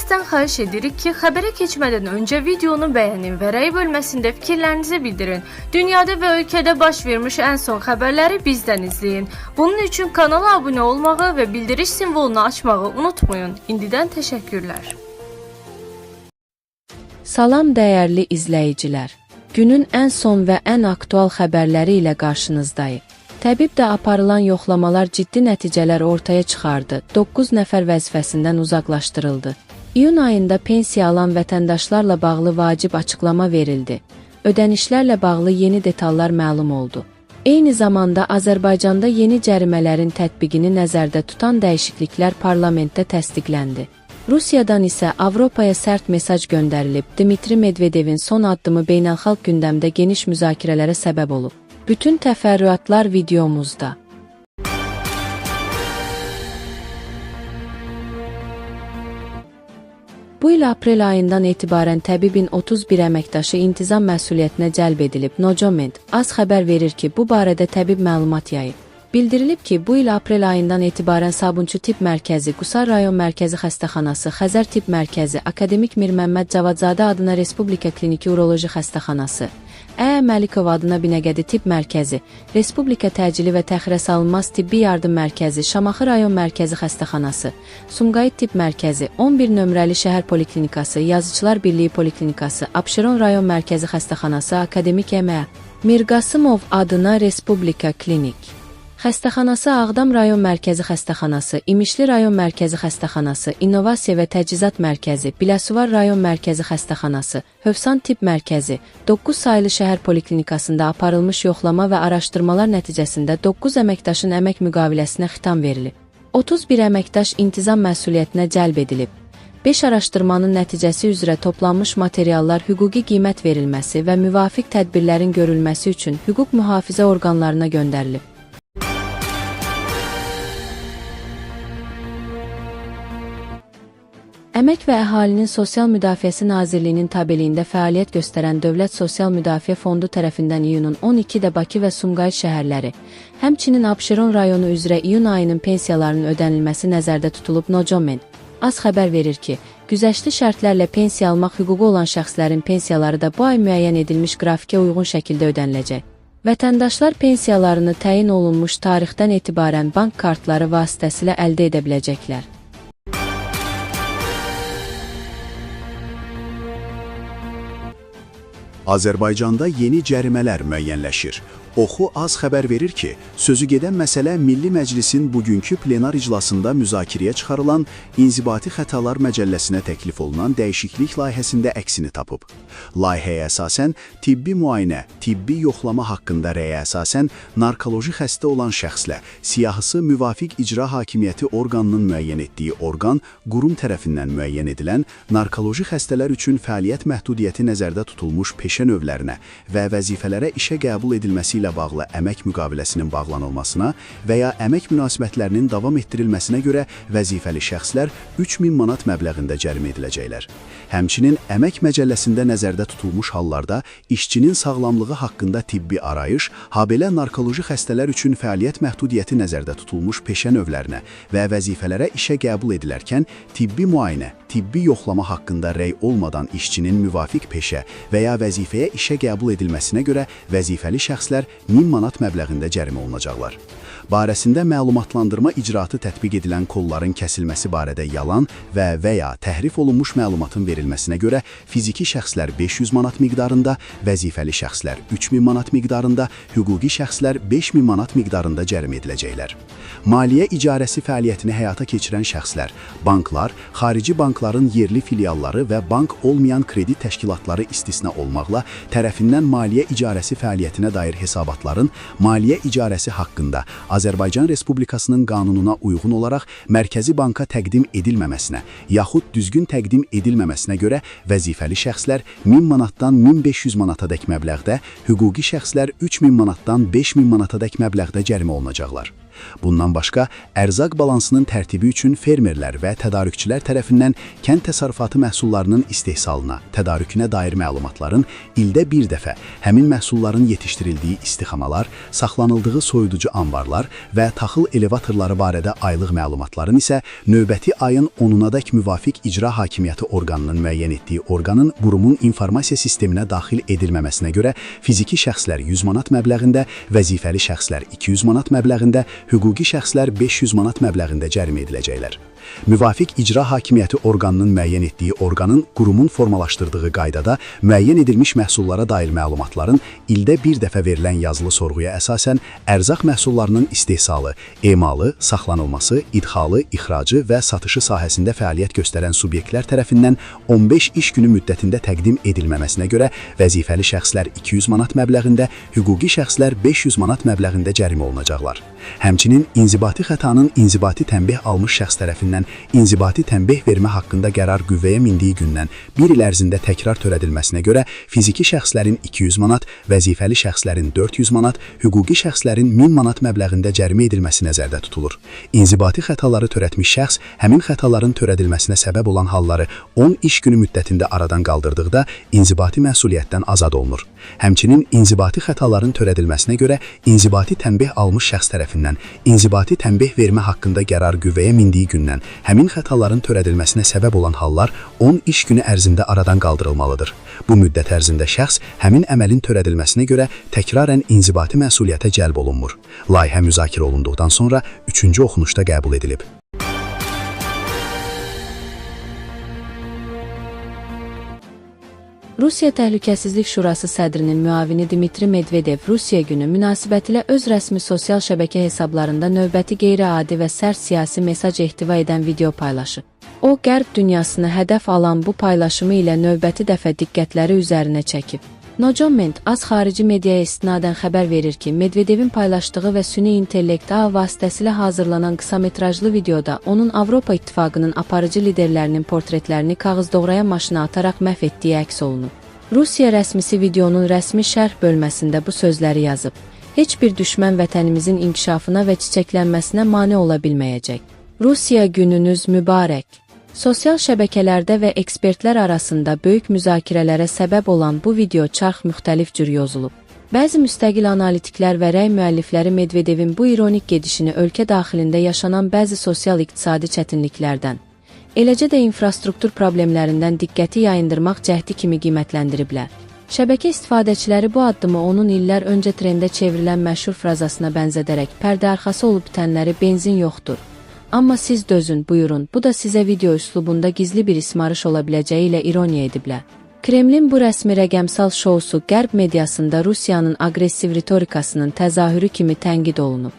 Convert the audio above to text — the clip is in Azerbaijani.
Sizdən xahiş edirik ki, xəbərə keçmədən öncə videonu bəyənin və rəy bölməsində fikirlərinizi bildirin. Dünyada və ölkədə baş vermiş ən son xəbərləri bizdən izləyin. Bunun üçün kanala abunə olmağı və bildiriş simvolunu açmağı unutmayın. İndidən təşəkkürlər. Salam dəyərli izləyicilər. Günün ən son və ən aktual xəbərləri ilə qarşınızdayıq. Təbibdə aparılan yoxlamalar ciddi nəticələr ortaya çıxardı. 9 nəfər vəzifəsindən uzaqlaşdırıldı. İyun ayında pensiya alan vətəndaşlarla bağlı vacib açıqlama verildi. Ödənişlərlə bağlı yeni detallar məlum oldu. Eyni zamanda Azərbaycanda yeni cərimələrin tətbiqini nəzərdə tutan dəyişikliklər parlamentdə təsdiqləndi. Rusiyadan isə Avropaya sərt mesaj göndərilib. Dmitri Medvedevin son addımı beynəlxalq gündəmdə geniş müzakirələrə səbəb olub. Bütün təfərrüatlar videomuzda. Bu il aprel ayından etibarən təbibin 31 əməkdaşı intizam məsuliyyətinə cəlb edilib. Nojoment az xəbər verir ki, bu barədə təbib məlumat yayıb. Bildirilib ki, bu il aprel ayından etibarən Sabunçu Tibb Mərkəzi, Qusar Rayon Mərkəzi Xəstəxanası, Xəzər Tibb Mərkəzi, Akademik Mir Məmməd Cavadzadə adına Respublika Kliniki Uroloji Xəstəxanası, Ə. Məlikov adına Binəqədi Tibb Mərkəzi, Respublika Təcili və Təxirəsalınmaz Tibbi Yardım Mərkəzi, Şamaxı Rayon Mərkəzi Xəstəxanası, Sumqayıt Tibb Mərkəzi, 11 nömrəli Şəhər Poliklinikası, Yazıçılar Birliyi Poliklinikası, Abşeron Rayon Mərkəzi Xəstəxanası, Akademik Ə. Mir Qasımov adına Respublika Klinik Xəstəxanası, Ağdam Rayon Mərkəzi Xəstəxanası, İmişli Rayon Mərkəzi Xəstəxanası, İnnovasiya və Təchizat Mərkəzi, Biləsuvar Rayon Mərkəzi Xəstəxanası, Hövsan Tibb Mərkəzi, 9 saylı şəhər poliklinikasında aparılmış yoxlama və araşdırmalar nəticəsində 9 əməkdaşın əmək müqaviləsinə xitam verilib. 31 əməkdaş intizam məsuliyyətinə cəlb edilib. 5 araşdırmanın nəticəsi üzrə toplanmış materiallar hüquqi qiymət verilməsi və müvafiq tədbirlərin görülməsi üçün hüquq mühafizə orqanlarına göndərilib. Əmək və Əhalinin Sosial Müdafiəsi Nazirliyinin tabeliyində fəaliyyət göstərən Dövlət Sosial Müdafiə Fondu tərəfindən iyunun 12-də Bakı və Sumqayıt şəhərləri, həmçinin Abşeron rayonu üzrə iyun ayının pensiyalarının ödənilməsi nəzərdə tutulub. Nojoment az xəbər verir ki, güzəştli şərtlərlə pensiya almaq hüququ olan şəxslərin pensiyaları da bu ay müəyyən edilmiş qrafikə uyğun şəkildə ödəniləcək. Vətəndaşlar pensiyalarını təyin olunmuş tarixdən etibarən bank kartları vasitəsilə əldə edə biləcəklər. Azərbaycanda yeni cərimələr müəyyənləşir. Oxu az xəbər verir ki, sözü gedən məsələ Milli Məclisin bugünkü plenar iclasında müzakirəyə çıxarılan İnzibati Xətalar Məcəlləsinə təklif olunan dəyişiklik layihəsində əksini tapıb. Layihəyə əsasən tibbi müayinə, tibbi yoxlama haqqında rəyə əsasən narkoloji xəstə olan şəxslə siyahısı müvafiq icra hakimiyyəti orqanının müəyyən etdiyi orqan, qurum tərəfindən müəyyən edilən narkoloji xəstələr üçün fəaliyyət məhdudiyyəti nəzərdə tutulmuş peşə növlərinə və vəzifələrə işə qəbul edilməsi ilə bağlı əmək müqaviləsinin bağlanılmasına və ya əmək münasibətlərinin davam etdirilməsinə görə vəzifəli şəxslər 3000 manat məbləğində cərimə ediləcəklər. Həmçinin əmək məcəlləsində nəzərdə tutulmuş hallarda işçinin sağlamlığı haqqında tibbi arayış, habelə narkoloji xəstələr üçün fəaliyyət məhdudiyyəti nəzərdə tutulmuş peşə növlərinə və vəzifələrə işə qəbul edilərkən tibbi müayinə, tibbi yoxlama haqqında rəy olmadan işçinin müvafiq peşə və ya vəzifəyə işə qəbul edilməsinə görə vəzifəli şəxslər 1000 manat məbləğində cərimə olunacaqlar. Barəsində məlumatlandırma icraatı tətbiq edilən kolların kəsilməsi barədə yalan və ya təhrif olunmuş məlumatın verilməsinə görə fiziki şəxslər 500 manat miqdarında, vəzifəli şəxslər 3000 manat miqdarında, hüquqi şəxslər 5000 manat miqdarında cərimə ediləcəklər. Maliyyə icarəsi fəaliyyətini həyata keçirən şəxslər, banklar, xarici bankların yerli filialları və bank olmayan kredit təşkilatları istisna olmaqla tərəfindən maliyyə icarəsi fəaliyyətinə dair hesabatların maliyyə icarəsi haqqında Azərbaycan Respublikasının qanununa uyğun olaraq Mərkəzi Banka təqdim edilməməsinə, yaxud düzgün təqdim edilməməsinə görə vəzifəli şəxslər 1000 manatdan 1500 manatadək məbləğdə, hüquqi şəxslər 3000 manatdan 5000 manatadək məbləğdə cərimə olunacaqlar. Bundan başqa, ərzaq balansının tərtibi üçün fermerlər və tədarükçülər tərəfindən kənd təsərrüfatı məhsullarının istehsalına, tədarükünə dair məlumatların ildə bir dəfə, həmin məhsulların yetişdirildiyi istixanalar, saxlanıldığı soyuducu anbarlar və taxıl elevatorları barədə aylıq məlumatların isə növbəti ayın 10-unadək müvafiq icra hakimiyyəti orqanının müəyyən etdiyi orqanın qurumun informasiya sisteminə daxil edilməməsinə görə fiziki şəxslər 100 manat məbləğində, vəzifəli şəxslər 200 manat məbləğində, hüquqi şəxslər 500 manat məbləğində cərimə ediləcəklər. Müvafiq icra hakimiyyəti orqanının müəyyən etdiyi orqanın qurumun formalaşdırdığı qaydada müəyyən edilmiş məhsullara dair məlumatların ildə bir dəfə verilən yazılı sorğuya əsasən ərzaq məhsullarının istehsalı, emalı, saxlanılması, idxalı, ixracı və satışı sahəsində fəaliyyət göstərən subyektlər tərəfindən 15 iş günü müddətində təqdim edilməməsinə görə vəzifəli şəxslər 200 manat məbləğində, hüquqi şəxslər 500 manat məbləğində cərimə olunacaqlar. Həmçinin inzibati xətanın inzibati tənbih almış şəxs tərəfindən inzibati tənbih vermə haqqında qərar qüvvəyə mindiyi gündən bir il ərzində təkrar törədilməsinə görə fiziki şəxslərin 200 manat, vəzifəli şəxslərin 400 manat, hüquqi şəxslərin 1000 manat məbləğində cərimə edilməsi nəzərdə tutulur. İnzibati xətaları törətmiş şəxs həmin xətaların törədilməsinə səbəb olan halları 10 iş günü müddətində aradan qaldırdıqda inzibati məsuliyyətdən azad olunur. Həmçinin inzibati xətaların törədilməsinə görə inzibati tənbih almış şəxs tərəfindən inzibati tənbih vermə haqqında qərar qüvvəyə mindiyi gündən həmin xətaların törədilməsinə səbəb olan hallar 10 iş günü ərzində aradan qaldırılmalıdır. Bu müddət ərzində şəxs həmin əməlin törədilməsinə görə təkrarən inzibati məsuliyyətə cəlb olunmur. Layihə müzakirə olunduqdan sonra 3-cü oxunuşda qəbul edilib. Rusiya Təhlükəsizlik Şurası sədrinin müavini Dmitri Medvedev Rusiya günü münasibətilə öz rəsmi sosial şəbəkə hesablarında növbəti qeyri-adi və sərt siyasi mesaj ehtiva edən video paylaşıb. O, Qərb dünyasını hədəf alan bu paylaşımı ilə növbəti dəfə diqqətləri üzərinə çəkib. Nojoment az xarici mediaya istinadən xəbər verir ki, Medvedevin paylaşdığı və süni intellekt ağ vasitəsilə hazırlanan qısametrajlı videoda onun Avropa İttifaqının aparıcı liderlərinin portretlərini kağız doğrayan maşına ataraq məhv etdiyi əks olunub. Rusiya rəsmisi videonun rəsmi şərh bölməsində bu sözləri yazıb. Heç bir düşmən vətənimizin inkişafına və çiçəklənməsinə mane ola bilməyəcək. Rusiya gününüz mübarək. Sosial şəbəkələrdə və ekspertlər arasında böyük müzakirələrə səbəb olan bu video çarx müxtəlif cür yozulub. Bəzi müstəqil analitiklər və rəy müəllifləri Medvedevin bu ironik gedişini ölkə daxilində yaşanan bəzi sosial-iqtisadi çətinliklərdən, eləcə də infrastruktur problemlərindən diqqəti yayındırmaq cəhdi kimi qiymətləndiriblər. Şəbəkə istifadəçiləri bu addımı onun illər öncə trendə çevrilən məşhur frazasına bənzədərək pərdə arxası olub bitənləri benzin yoxdur. Amma siz dözün, buyurun, bu da sizə video üslubunda gizli bir ismarış ola biləcəyi ilə ironiya ediblər. Kremlin bu rəsmi rəqəmsal şousu Qərb mediasında Rusiyanın aqressiv ritorikasının təzahürü kimi tənqid olunub.